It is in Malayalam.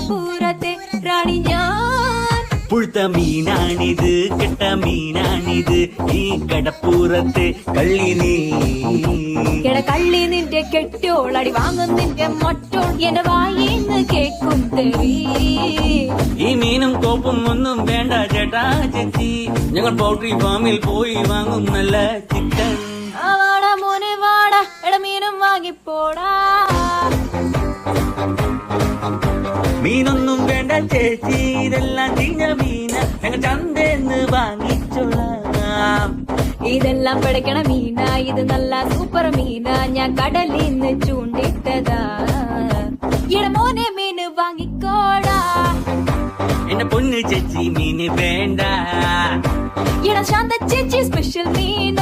കടപ്പൂരത്തെ റാണി ഞാൻ. പുഴുത്ത മീനാണിത്, കെട്ട മീനാണിത്, ഈ കടപ്പൂരത്തെ കള്ളി നീ. കള്ളി നിന്റെ കെട്ടോളടി വാങ്ങും നിന്റെ മൊട്ടോൾ എന്റെ വായിന്ന് കേക്കും തെറി. ഈ മീനും കോപ്പും ഒന്നും വേണ്ട ചേട്ടാ ചേച്ചി, ഞങ്ങൾ പൗൾട്രി ഫാമിൽ പോയി വാങ്ങും നല്ല ചിക്കൻ. വാടാ മോനെ വാടാ, മീനും വാങ്ങിപ്പോടാ. മീനൊന്നും വേണ്ട ചേച്ചി, ഇതെല്ലാം ചീഞ്ഞ മീന, ഞങ്ങൾ ചന്തേന്ന് വാങ്ങിച്ചോളാം. ഇതെല്ലാം പിടയ്ക്കണ മീന, ഇത് നല്ല സൂപ്പർ മീന, ഞാൻ കടലിന്ന് ചൂണ്ടിട്ടതാ. മോനെ മീന് വാങ്ങിക്കോടാ. എന്റെ പൊന്ന് ചേച്ചി മീന് വേണ്ട. ശാന്ത ചേച്ചി സ്പെഷ്യൽ മീന.